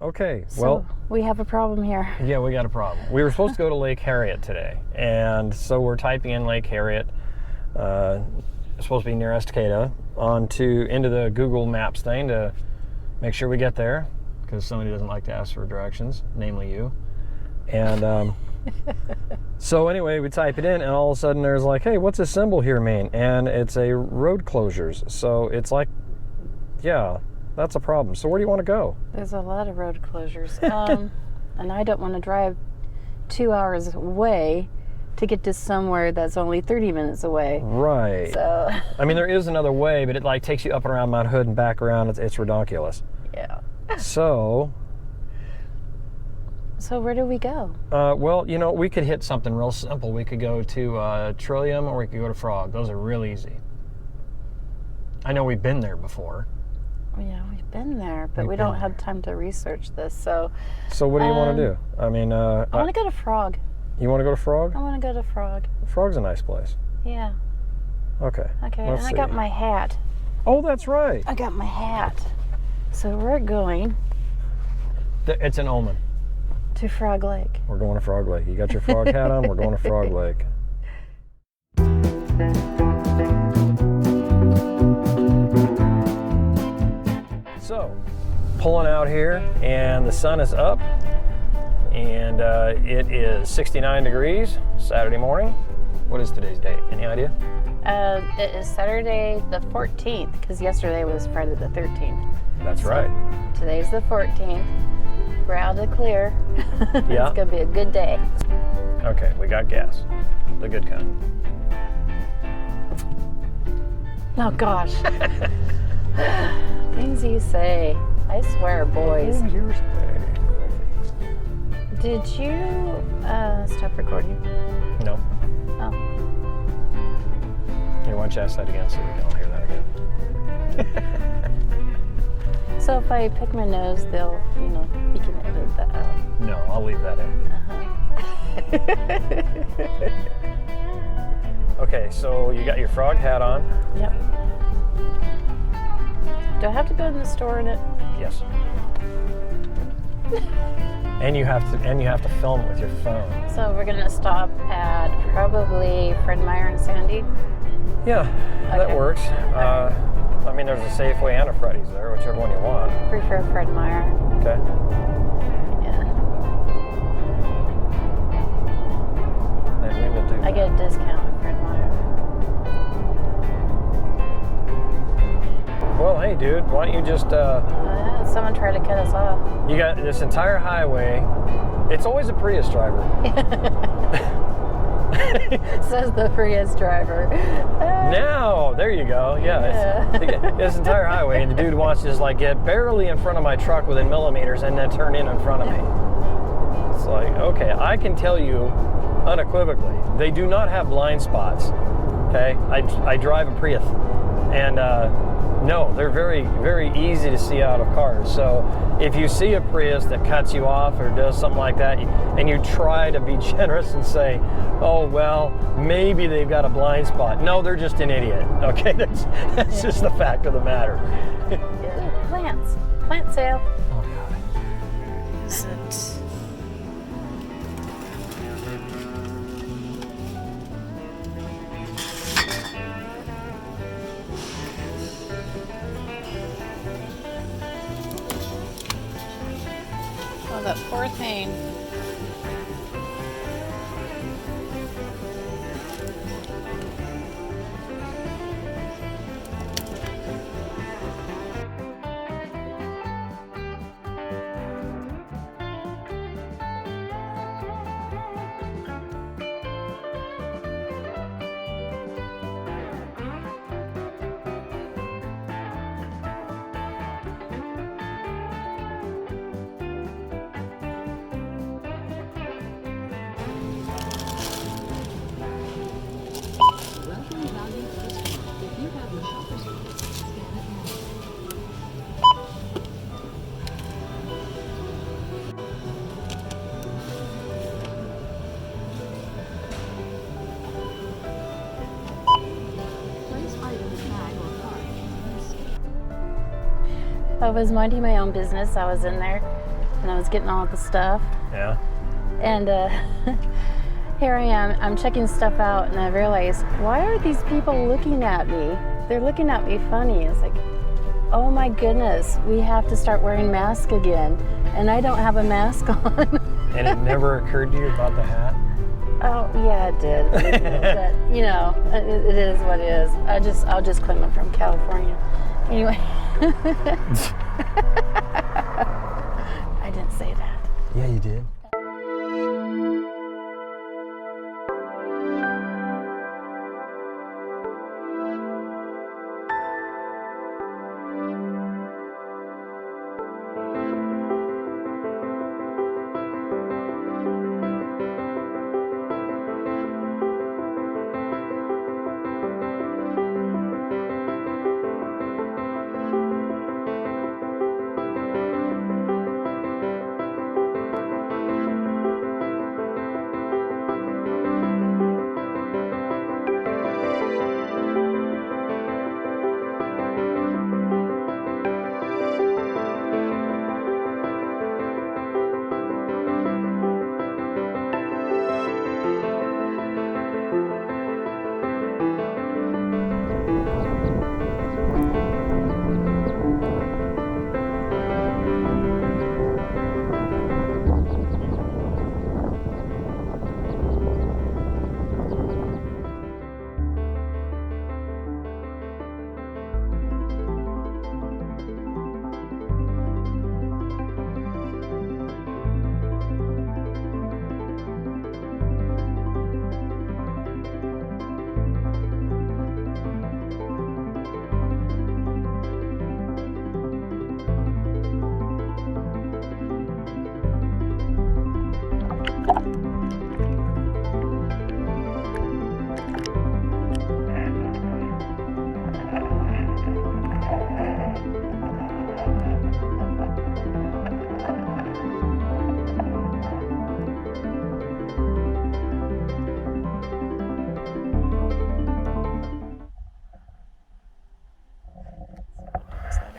Okay, So well, we have a problem here. yeah, we got a problem. We were supposed to go to Lake Harriet today, and so we're typing in Lake Harriet. It's supposed to be near Estacada into the Google Maps thing to make sure we get there, because somebody doesn't like to ask for directions, namely you. And so anyway, we type it in, and all of a sudden there's like, hey, what's this symbol here mean? And it's a road closures. So it's like, yeah, that's a problem. So where do you want to go? There's a lot of road closures. And I don't want to drive 2 hours away to get to somewhere that's only 30 minutes away. Right. So I mean, there is another way, but it like takes you up and around Mount Hood and back around. It's ridiculous. yeah. So where do we go? well, you know, we could hit something real simple. We could go to Trillium, or we could go to Frog. Those are real easy. I know we've been there before. Yeah, we've been there, but We've we been don't there. have time to research this. So So what do you want to do? I mean, I want to go to Frog. you want to go to Frog? I want to go to Frog. Frog's a nice place. Yeah. Okay. Okay. Let's And I got see. my hat. Oh, that's right. I got my hat. So we're going It's an omen. to Frog Lake. We're going to Frog Lake. You got your frog hat on? We're going to Frog Lake. So, pulling out here, and the sun is up, and it is 69 degrees Saturday morning. What is today's date? Any idea? It is Saturday the 14th, because yesterday was Friday the 13th. That's right. Today's the 14th. We're out of the clear. Yeah. It's going to be a good day. Okay, we got gas. The good kind. Oh, gosh. Things you say. I swear, boys. Did you stop recording? No. Oh. Here, why don't you ask that again so we can all hear that again? So if I pick my nose, they'll, you can edit that out. No, I'll leave that in. Okay, so you got your frog hat on. Yep. Do I have to go in the store in it? Yes. And you have to film it with your phone. So we're gonna stop at probably Fred Meyer and Sandy. Yeah, that Okay. works. I mean, there's a Safeway and a Freddy's there, whichever one you want. Prefer Fred Meyer. Okay. Yeah. Then we will do I that. get a discount at Fred Meyer. Well, hey, dude, why don't you just Someone tried to cut us off. you got this entire highway. It's always a Prius driver. Says the Prius driver. Now, there you go. Yeah, it's this entire highway, and the dude wants to just like get barely in front of my truck within millimeters, and then turn in front of me. It's like, okay, I can tell you unequivocally, they do not have blind spots. Okay, I drive a Prius, and no, they're very, very easy to see out of cars. So if you see a Prius that cuts you off or does something like that, and you try to be generous and say, oh, well, maybe they've got a blind spot. No, they're just an idiot. Okay, that's just the fact of the matter. Yeah, plants. Plant sale. Oh, God. Oh, that poor thing. I was minding my own business. I was in there and I was getting all the stuff. Yeah. And here I am, I'm checking stuff out, and I realize, why are these people looking at me? They're looking at me funny. It's like, oh my goodness, we have to start wearing masks again, and I don't have a mask on. And it never occurred to you about the hat? Oh yeah, it did. But you know, it is what it is. I'll just claim I'm from California. Anyway. I didn't say that. Yeah, you did.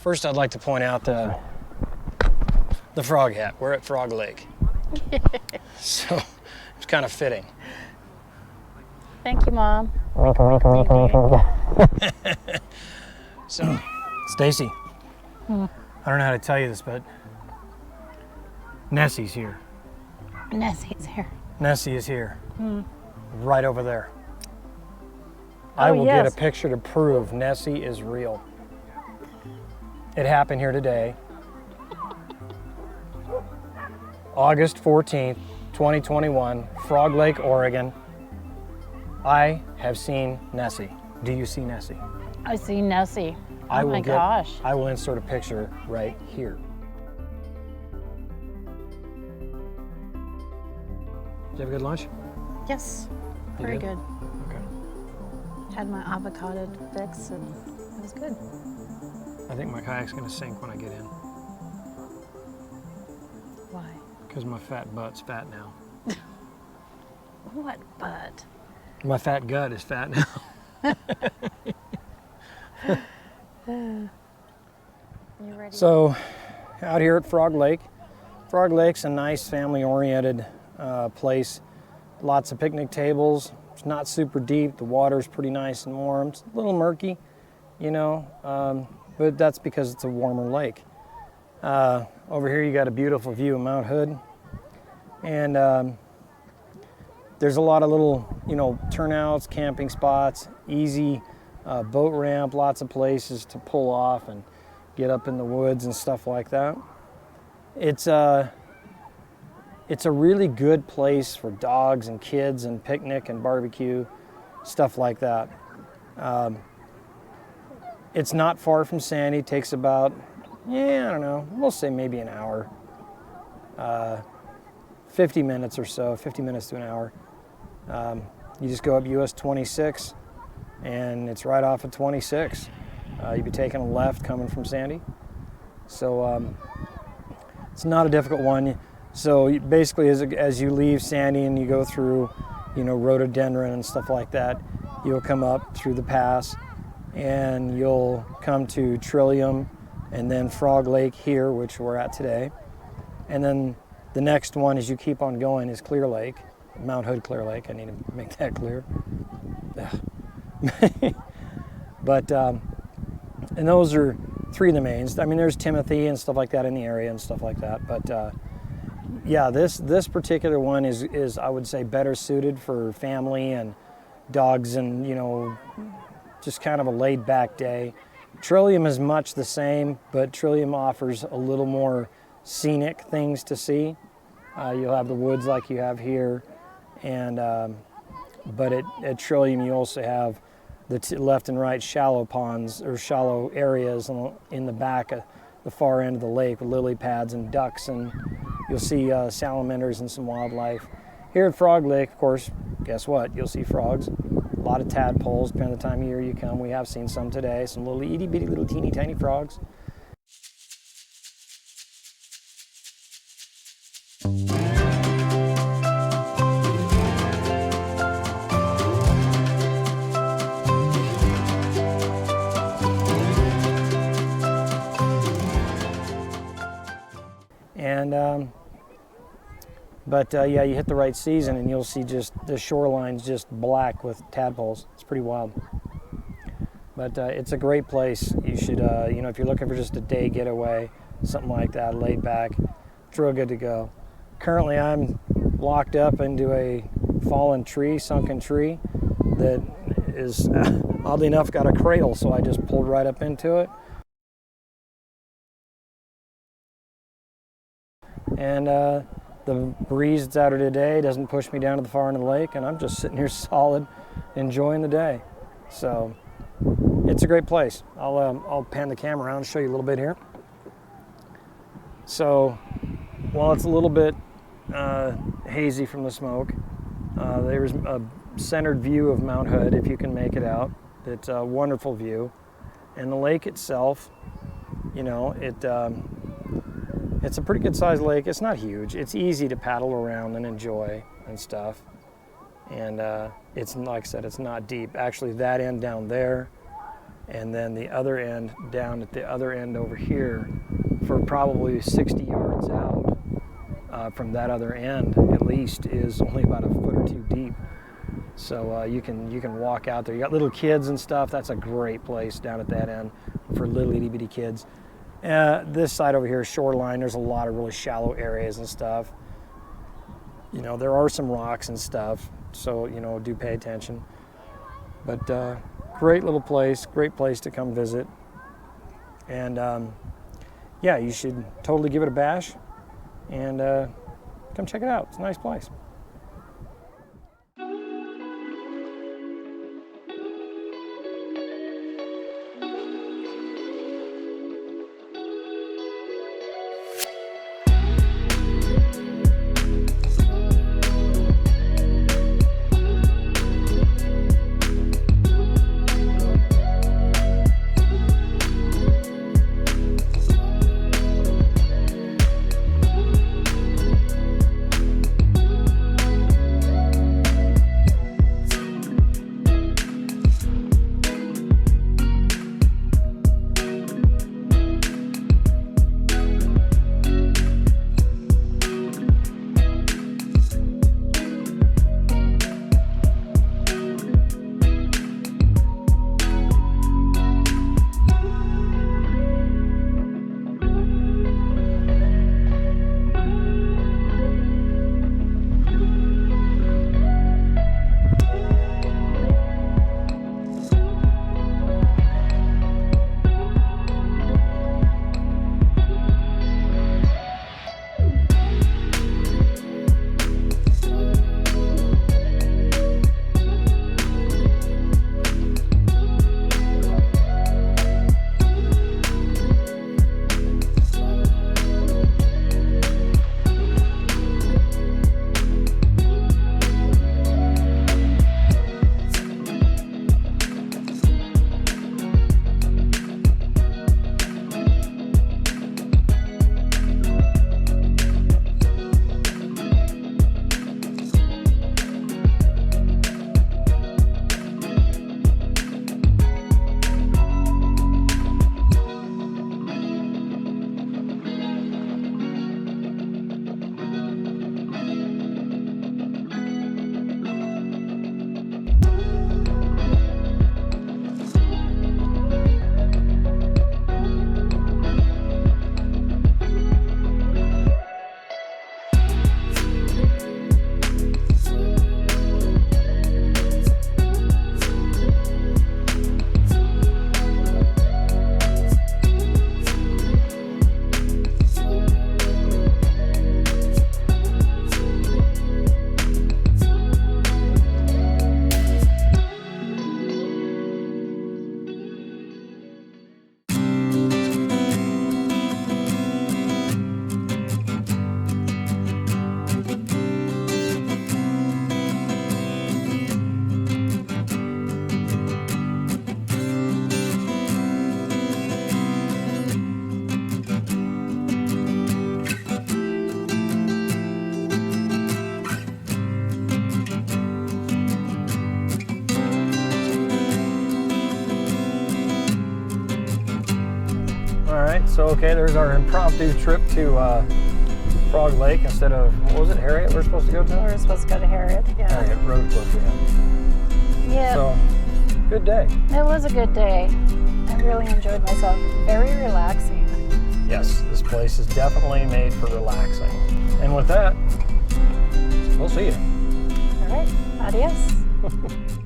First, I'd like to point out the frog hat. We're at Frog Lake. So it's kind of fitting. Thank you, Mom. So, Stacy, I don't know how to tell you this, but Nessie's here. Nessie's here. Nessie is here. Right over there. I will get a picture to prove Nessie is real. It happened here today. August 14th, 2021, Frog Lake, Oregon. I have seen Nessie. Do you see Nessie? I see Nessie. Oh my gosh. I will insert a picture right here. Did you have a good lunch? Yes, You very did? good. Okay. Had my avocado fix, and it was good. I think my kayak's gonna sink when I get in. Why? Because my fat butt's fat now. What butt? My fat gut is fat now. You ready? So, out here at Frog Lake. Frog Lake's a nice family-oriented place. Lots of picnic tables. It's not super deep. The water's pretty nice and warm. It's a little murky, you know, but that's because it's a warmer lake. Over here you got a beautiful view of Mount Hood. And there's a lot of little, you know, turnouts, camping spots, easy boat ramp, lots of places to pull off and get up in the woods and stuff like that. It's a really good place for dogs and kids and picnic and barbecue, stuff like that. It's not far from Sandy. It takes about, I don't know, we'll say maybe an hour. 50 minutes or so, 50 minutes to an hour. You just go up US 26 and it's right off of 26. You'd be taking a left coming from Sandy. So it's not a difficult one. So basically as you leave Sandy and you go through, you know, rhododendron and stuff like that, you'll come up through the pass and you'll come to Trillium and then Frog Lake here, which we're at today. And then the next one, as you keep on going, is Clear Lake, Mount Hood Clear Lake. I need to make that clear. But, and those are three of the mains. I mean, there's Timothy and stuff like that in the area and stuff like that. But yeah, this particular one is, I would say, better suited for family and dogs and, you know, just kind of a laid back day. Trillium is much the same, but Trillium offers a little more scenic things to see. You'll have the woods like you have here, and but at Trillium you also have the left and right shallow ponds or shallow areas in the back of the far end of the lake with lily pads and ducks, and you'll see salamanders and some wildlife. Here at Frog Lake, of course, guess what? You'll see frogs. A lot of tadpoles, depending on the time of year you come. We have seen some today, some little itty bitty little teeny tiny frogs. And yeah, you hit the right season and you'll see just the shoreline's just black with tadpoles. It's pretty wild. But it's a great place. You should, you know, if you're looking for just a day getaway, something like that, laid back, it's real good to go. Currently, I'm locked up into a fallen tree, sunken tree, that is, oddly enough, got a cradle, so I just pulled right up into it. And the breeze that's out here today doesn't push me down to the far end of the lake, and I'm just sitting here solid, enjoying the day. So it's a great place. I'll pan the camera around and show you a little bit here. So while it's a little bit hazy from the smoke, there's a centered view of Mount Hood, if you can make it out. It's a wonderful view. And the lake itself, you know, it's a pretty good sized lake. It's not huge. It's easy to paddle around and enjoy and stuff. And it's, like I said, it's not deep. Actually, that end down there, and then the other end down at the other end over here, for probably 60 yards out from that other end, at least, is only about a foot or two deep. So you can walk out there. You got little kids and stuff. That's a great place down at that end for little itty bitty kids. This side over here is shoreline. There's a lot of really shallow areas and stuff. You know, there are some rocks and stuff, so, you know, do pay attention. But great little place, great place to come visit. And yeah, you should totally give it a bash and come check it out. It's a nice place. right, so okay, there's our impromptu trip to Frog Lake instead of, what was it, Harriet we're supposed to go to? We're supposed to go to Harriet. Yeah. Harriet Road Club, yeah. Yeah. So, good day. It was a good day. I really enjoyed myself. Very relaxing. Yes, this place is definitely made for relaxing. And with that, we'll see you. All right. Adios.